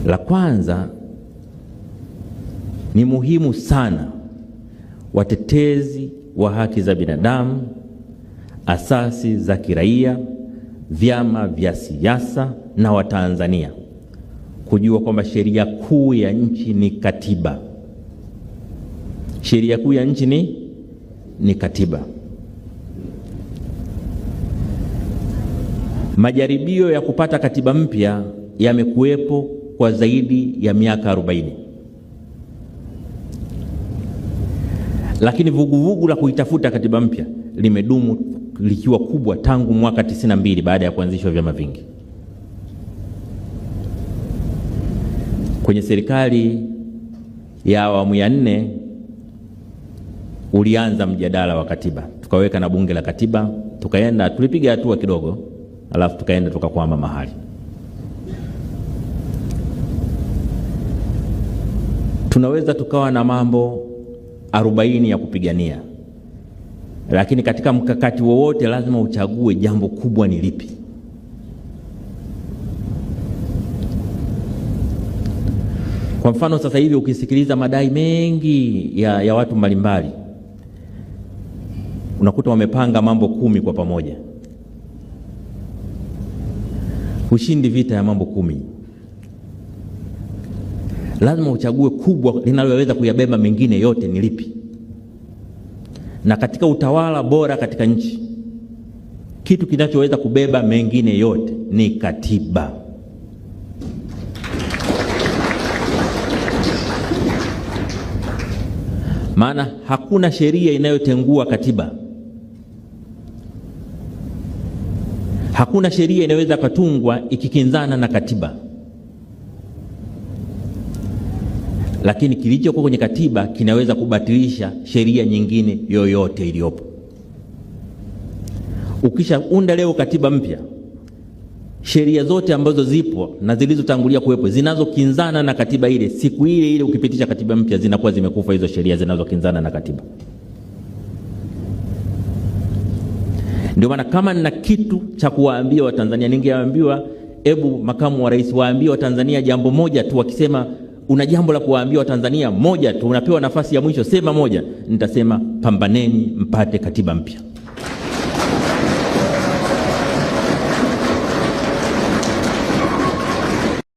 La kwanza, ni muhimu sana watetezi wa haki za binadamu, asasi za kiraia, vyama vya siasa na Watanzania kujua kwamba sheria kuu ya nchi ni katiba. Sheria kuu ya nchi ni katiba. Majaribio ya kupata katiba mpya yamekuwepo kwa zaidi ya miaka 40. Lakini vuguvugu la kuitafuta katiba mpya limedumu likiwa kubwa tangu mwaka 92 baada ya kuanzishwa vyama vingi. Kwenye serikali ya awamu ya 4 ulianza mjadala wa katiba. Tukaweka na bunge la katiba, tulipiga hatua kidogo, alafu tukaenda tukakwama mahali. Tunaweza tukawa na mambo 40 ya kupigania, lakini katika mkakati wowote lazima uchague jambo kubwa ni lipi. Kwa mfano sasa hivi ukisikiliza madai mengi ya watu mbalimbali, unakuta wamepanga mambo 10 kwa pamoja. Ushindi vita ya mambo 10. Lazima uchague kubwa linaloweza kuyabeba mengine yote ni lipi. Na katika utawala bora katika nchi, kitu kinachoweza kubeba mengine yote ni katiba. Maana hakuna sheria inayotengua katiba. Hakuna sheria inaweza kutungwa ikikinzana na katiba. Lakini kilichokuwa kwenye katiba kinaweza kubatilisha sheria nyingine yoyote iliyopo. Ukishaunda leo katiba mpya, sheria zote ambazo zipo na zilizotangulia kuwepo zinazokinzana na katiba ile, siku ile ukipitisha katiba mpya zinakuwa zimekufa hizo sheria zinazokinzana na katiba. Ndio maana kama nina kitu cha kuwaambia Watanzania, ningewaambiwa hebu makamu wa rais waambie Watanzania jambo moja tu. Wakisema una jambo la kuwaambia Watanzania moja tu, unapewa nafasi ya mwisho, sema moja. Nitasema pambaneni mpate katiba mpya.